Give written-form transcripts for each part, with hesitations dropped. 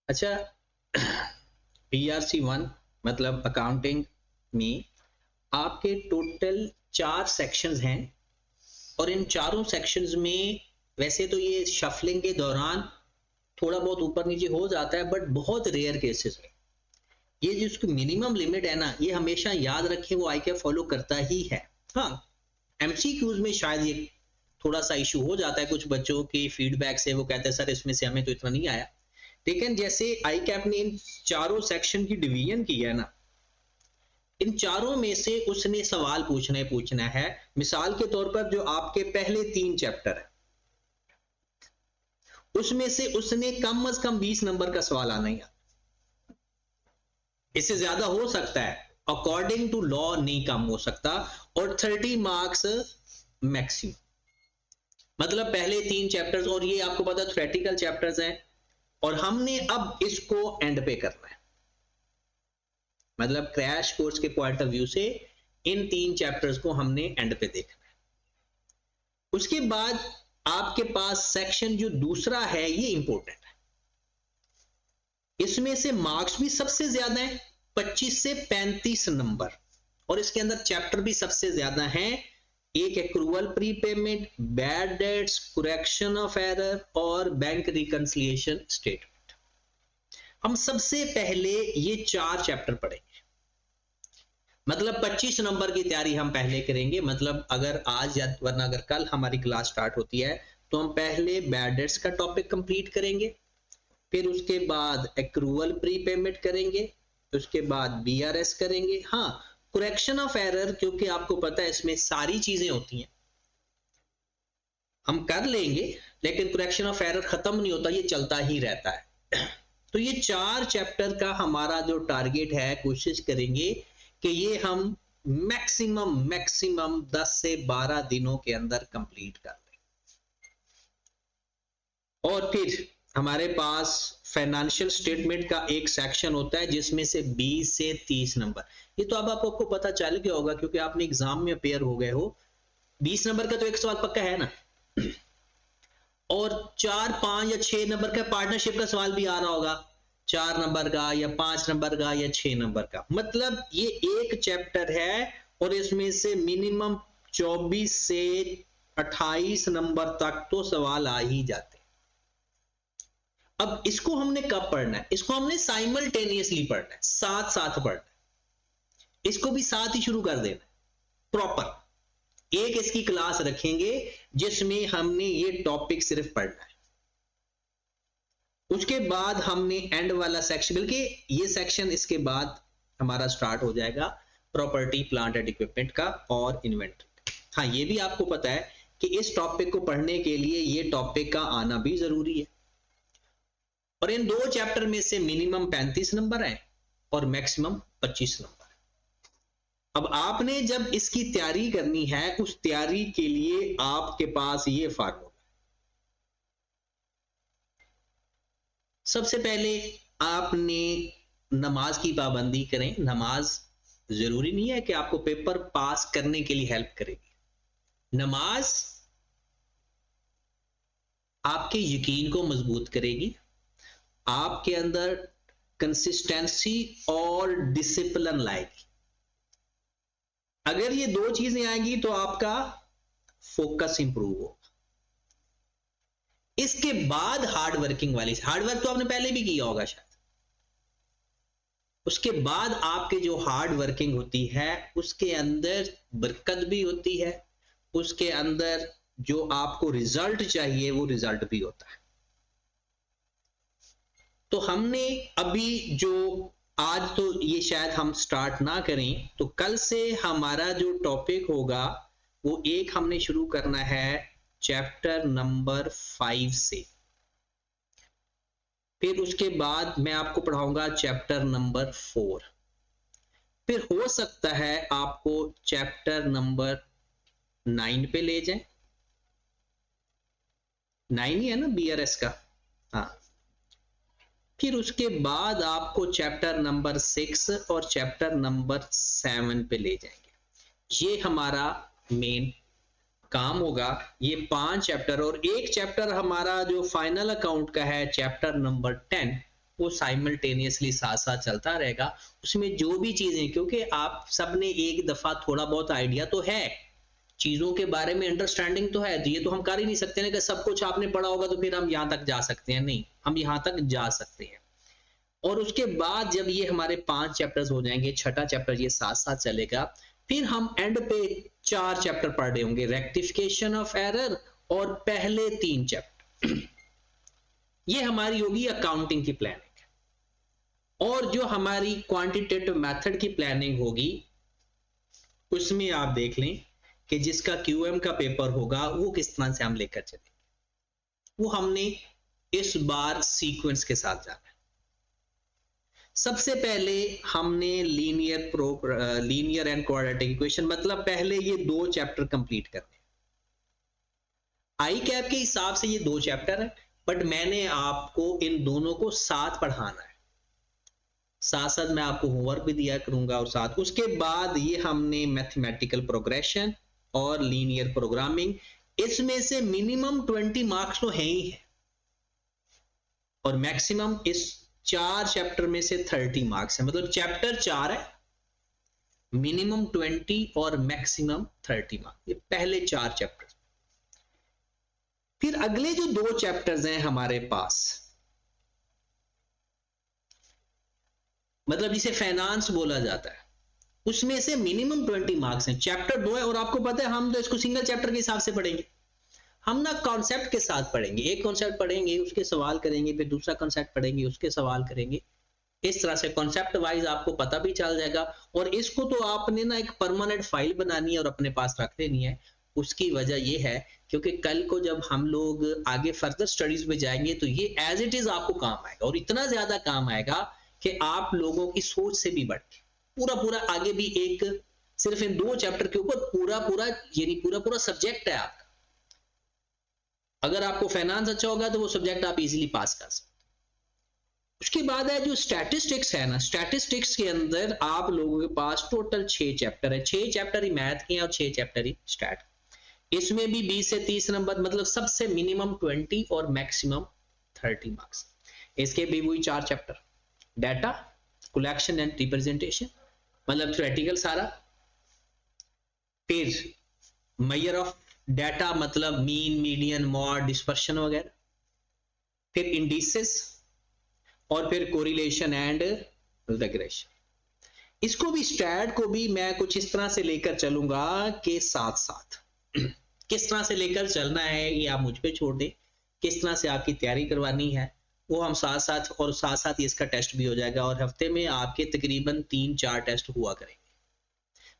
अच्छा, PRC1 मतलब accounting में आपके टोटल 4 सेक्शंस हैं और इन चारों सेक्शंस में वैसे तो ये शफलिंग के दौरान थोड़ा बहुत ऊपर नीचे हो जाता है, बट बहुत रेयर केसेस में ये जिसकी मिनिमम लिमिट है ना, ये हमेशा याद रखें, वो आई के फॉलो करता ही है। हाँ, MCQs में शायद ये थोड़ा सा इशू हो जाता है, कुछ बच्चों की फीडबैक से वो कहते हैं सर इसमें से हमें तो इतना नहीं आया। लेकिन जैसे आई कैप ने इन चारों सेक्शन की डिवीजन की है ना, इन चारों में से उसने सवाल पूछना है। मिसाल के तौर पर जो आपके पहले 3 चैप्टर है उसमें से उसने कम से कम 20 नंबर का सवाल आना ही, इससे ज्यादा हो सकता है, अकॉर्डिंग टू लॉ नहीं कम हो सकता, और 30 मार्क्स मैक्सिमम। मतलब पहले 3 चैप्टर्स, और ये आपको पता है थ्योरेटिकल चैप्टर्स हैं, और हमने अब इसको एंड पे करना है। मतलब क्रैश कोर्स के पॉइंट ऑफ व्यू से इन 3 चैप्टर्स को हमने एंड पे देखना है। उसके बाद आपके पास सेक्शन जो दूसरा है ये इंपॉर्टेंट है, इसमें से मार्क्स भी सबसे ज्यादा है, 25 से 35 नंबर, और इसके अंदर चैप्टर भी सबसे ज्यादा हैं। एक accrual prepayment, bad debts, correction of error और बैंक रिकंसिलिएशन स्टेटमेंट। हम सबसे पहले ये 4 चैप्टर पढ़ेंगे। मतलब 25 नंबर की तैयारी हम पहले करेंगे। मतलब अगर आज या वरना अगर कल हमारी क्लास स्टार्ट होती है तो हम पहले बैड डेट्स का टॉपिक कंप्लीट करेंगे, फिर उसके बाद एक्रूवल प्रीपेमेंट करेंगे, उसके बाद BRS करेंगे। हाँ, करेक्शन ऑफ एरर, क्योंकि आपको पता है इसमें सारी चीजें होती हैं, हम कर लेंगे, लेकिन करेक्शन ऑफ एरर खत्म नहीं होता, ये चलता ही रहता है। तो ये 4 चैप्टर का हमारा जो टारगेट है, कोशिश करेंगे कि ये हम मैक्सिमम 10 से 12 दिनों के अंदर कंप्लीट कर लें। और फिर हमारे पास फाइनेंशियल स्टेटमेंट का एक सेक्शन होता है जिसमें से 20 से 30 नंबर। ये तो अब आपको पता चल गया होगा क्योंकि आपने एग्जाम में अपेयर हो गए हो। 20 नंबर का तो एक सवाल पक्का है ना, और 4, 5 या 6 नंबर का पार्टनरशिप का सवाल भी आ रहा होगा, 4 नंबर का या 5 नंबर का या 6 नंबर का। मतलब ये एक चैप्टर है और इसमें से मिनिमम 24 से 28 नंबर तक तो सवाल आ ही जाते। अब इसको हमने कब पढ़ना है? इसको हमने साइमल्टेनियसली पढ़ना है, साथ साथ पढ़ना है। इसको भी साथ ही शुरू कर देना है प्रॉपर। एक इसकी क्लास रखेंगे जिसमें हमने ये टॉपिक सिर्फ पढ़ना है। उसके बाद हमने एंड वाला सेक्शन, बल्कि ये सेक्शन इसके बाद हमारा स्टार्ट हो जाएगा प्रॉपर्टी, प्लांट एंड इक्विपमेंट का और इन्वेंट्री। हाँ, ये भी आपको पता है कि इस टॉपिक को पढ़ने के लिए ये टॉपिक का आना भी जरूरी है। और इन 2 चैप्टर में से मिनिमम 35 नंबर है और मैक्सिमम 25 नंबर। अब आपने जब इसकी तैयारी करनी है, उस तैयारी के लिए आपके पास ये फार्मूला, सबसे पहले आपने नमाज की पाबंदी करें। नमाज जरूरी नहीं है कि आपको पेपर पास करने के लिए हेल्प करेगी, नमाज आपके यकीन को मजबूत करेगी, आपके अंदर कंसिस्टेंसी और डिसिप्लिन लाएगी। अगर ये 2 चीजें आएंगी तो आपका फोकस इंप्रूव होगा। इसके बाद हार्ड वर्किंग वाली, हार्ड वर्क तो आपने पहले भी किया होगा शायद। उसके बाद आपके जो हार्ड वर्किंग होती है उसके अंदर बरकत भी होती है, उसके अंदर जो आपको रिजल्ट चाहिए वो रिजल्ट भी होता है। तो हमने अभी जो आज तो ये शायद हम स्टार्ट ना करें, तो कल से हमारा जो टॉपिक होगा वो एक हमने शुरू करना है चैप्टर नंबर 5 से। फिर उसके बाद मैं आपको पढ़ाऊंगा चैप्टर नंबर 4। फिर हो सकता है आपको चैप्टर नंबर 9 पे ले जाए। 9 ही है ना BRS का? हाँ। फिर उसके बाद आपको चैप्टर नंबर 6 और चैप्टर नंबर 7 पे ले जाएंगे। ये हमारा मेन काम होगा, ये 5 चैप्टर। और एक चैप्टर हमारा जो फाइनल अकाउंट का है चैप्टर नंबर 10, वो साइमल्टेनियसली साथ साथ चलता रहेगा। उसमें जो भी चीजें, क्योंकि आप सबने एक दफा थोड़ा बहुत आइडिया तो है, चीजों के बारे में अंडरस्टैंडिंग तो है, तो ये तो हम कर ही नहीं सकते ना कि सब कुछ आपने पढ़ा होगा तो फिर हम यहाँ तक जा सकते हैं, नहीं, हम यहाँ तक जा सकते हैं। और उसके बाद जब ये हमारे 5 चैप्टर्स हो जाएंगे, छठा चैप्टर ये साथ साथ चलेगा, फिर हम एंड पे 4 चैप्टर पढ़ रहे होंगे, रेक्टिफिकेशन ऑफ एरर और पहले 3 चैप्टर। ये हमारी होगी अकाउंटिंग की प्लानिंग। और जो हमारी क्वांटिटेटिव मेथड की प्लानिंग होगी, उसमें आप देख लें कि जिसका क्यूएम का पेपर होगा वो किस तरह से हम लेकर चलेंगे, वो हमने इस बार सीक्वेंस के साथ जाना है। सबसे पहले हमने लीनियर एंड क्वाड्रेटिक इक्वेशन, मतलब पहले ये 2 चैप्टर कंप्लीट करने। आई कैप के हिसाब से ये 2 चैप्टर है, बट मैंने आपको इन दोनों को साथ पढ़ाना है, साथ साथ मैं आपको होमवर्क भी दिया करूंगा। और साथ उसके बाद ये हमने मैथमेटिकल प्रोग्रेशन और लीनियर प्रोग्रामिंग, इसमें से मिनिमम 20 मार्क्स तो है ही है, और मैक्सिमम इस 4 चैप्टर में से 30 मार्क्स है। मतलब चैप्टर 4 है, मिनिमम 20 और मैक्सिमम 30 मार्क्स, ये पहले 4 चैप्टर। फिर अगले जो 2 चैप्टर्स हैं हमारे पास, मतलब जिसे फाइनेंस बोला जाता है, उसमें से मिनिमम 20 मार्क्स हैं। चैप्टर 2 है, और आपको पता है हम तो इसको सिंगल चैप्टर के हिसाब से पढ़ेंगे, हम ना कॉन्सेप्ट के साथ पढ़ेंगे। एक कॉन्सेप्ट पढ़ेंगे, उसके सवाल करेंगे, फिर दूसरा कॉन्सेप्ट पढ़ेंगे, उसके सवाल करेंगे। इस तरह से कॉन्सेप्ट वाइज आपको पता भी चल जाएगा। और इसको तो आपने ना एक परमानेंट फाइल बनानी है और अपने पास रख लेनी है। उसकी वजह यह है क्योंकि कल को जब हम लोग आगे फर्दर स्टडीज में जाएंगे तो ये एज इट इज आपको काम आएगा, और इतना ज्यादा काम आएगा कि आप लोगों की सोच से भी बढ़ के पूरा आगे भी एक सिर्फ इन 2 चैप्टर के ऊपर पूरा सब्जेक्ट है आपका। अगर आपको फाइनेंस अच्छा होगा तो वो सब्जेक्ट आप इजीली पास कर सकते। उसके बाद है जो स्टैटिस्टिक्स है ना, स्टैटिस्टिक्स के अंदर आप लोगों के पास टोटल 6 चैप्टर है। 6 चैप्टर ही मैथ के हैं और 6 चैप्टर ही स्टैट। इसमें भी 20 से 30 नंबर, मतलब सबसे मिनिमम 20 और मैक्सिमम 30 मार्क्स। इसके भी वही 4 chapter, data collection and representation, मतलब थ्योरेटिकल सारा। फिर मेजर ऑफ डाटा, मतलब मीन, मीडियन, मॉड, डिस्पर्शन वगैरह। फिर इंडिसेस, और फिर कोरिलेशन एंड रिग्रेशन। इसको भी स्टैट को भी मैं कुछ इस तरह से लेकर चलूंगा कि साथ साथ किस तरह से लेकर चलना है ये आप मुझ पे छोड़ दें, किस तरह से आपकी तैयारी करवानी है वो हम साथ साथ, और साथ साथ इसका टेस्ट भी हो जाएगा। और हफ्ते में आपके तकरीबन 3-4 टेस्ट हुआ करेंगे।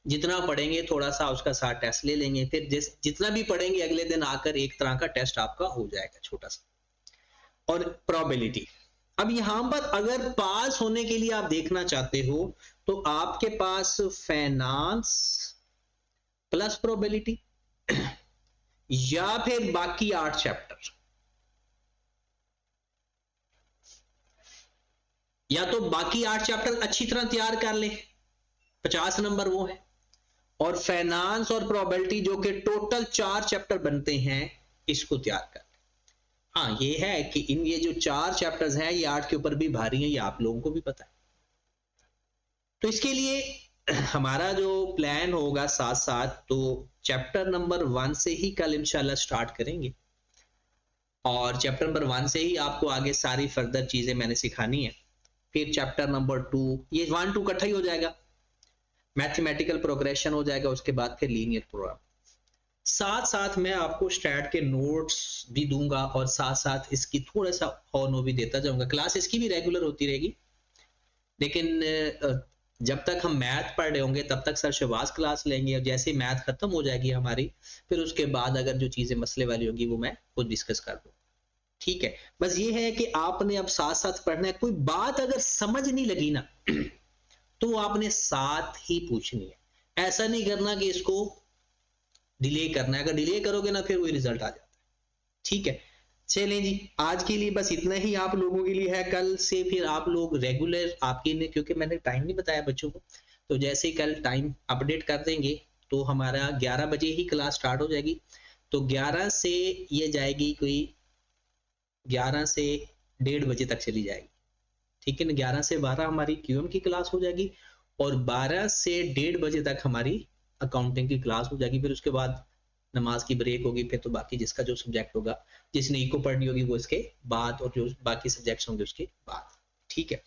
जितना पढ़ेंगे थोड़ा सा उसका साथ टेस्ट ले लेंगे, फिर जितना भी पढ़ेंगे अगले दिन आकर एक तरह का टेस्ट आपका हो जाएगा छोटा सा। और प्रोबेबिलिटी, अब यहां पर अगर पास होने के लिए आप देखना चाहते हो तो आपके पास फाइनेंस प्लस प्रोबेबिलिटी या फिर बाकी 8 चैप्टर, या तो बाकी 8 चैप्टर अच्छी तरह तैयार कर ले, 50 नंबर वो है, और फाइनेंस और प्रोबेबिलिटी जो कि टोटल 4 चैप्टर बनते हैं इसको तैयार कर। हाँ ये है कि इन ये जो 4 चैप्टर्स हैं ये 8 के ऊपर भी भारी हैं, ये आप लोगों को भी पता है। तो इसके लिए हमारा जो प्लान होगा साथ साथ, तो चैप्टर नंबर 1 से ही कल इंशाल्लाह स्टार्ट करेंगे, और चैप्टर नंबर 1 से ही आपको आगे सारी फर्दर चीजें मैंने सिखानी है। फिर चैप्टर नंबर 2, ये 1-2 इकट्ठा ही हो जाएगा, मैथमेटिकल प्रोग्रेशन हो जाएगा, उसके बाद फिर लीनियर प्रोग्राम। साथ साथ मैं आपको स्टैट के नोट्स भी दूंगा, और साथ साथ इसकी थोड़ा सा और भी देता जाऊंगा। क्लास इसकी भी रेगुलर होती रहेगी, लेकिन जब तक हम मैथ पढ़ रहे होंगे तब तक सर शहबाज क्लास लेंगे, और जैसे मैथ खत्म हो जाएगी हमारी फिर उसके बाद अगर जो चीजें मसले वाली होगी वो मैं खुद डिस्कस कर दूँ। ठीक है, बस ये है कि आपने अब साथ साथ पढ़ना है। कोई बात अगर समझ नहीं लगी ना तो आपने साथ ही पूछनी है, ऐसा नहीं करना कि इसको डिले करना है। अगर डिले करोगे ना फिर वही रिजल्ट आ जाता है। ठीक है, चलें जी, आज के लिए बस इतना ही आप लोगों के लिए है। कल से फिर आप लोग रेगुलर आपके लिए, क्योंकि मैंने टाइम नहीं बताया बच्चों को, तो जैसे ही कल टाइम अपडेट कर देंगे तो हमारा 11 बजे ही क्लास स्टार्ट हो जाएगी। तो 11 से ये जाएगी, कोई 11 से 1:30 बजे तक चली जाएगी। ठीक है ना। 11 से 12 हमारी क्यूएम की क्लास हो जाएगी और 12 से 1:30 बजे तक हमारी अकाउंटिंग की क्लास हो जाएगी। फिर उसके बाद नमाज की ब्रेक होगी, फिर तो बाकी जिसका जो सब्जेक्ट होगा, जिसने इको पढ़नी होगी वो इसके बाद, और जो बाकी सब्जेक्ट्स होंगे उसके बाद। ठीक है।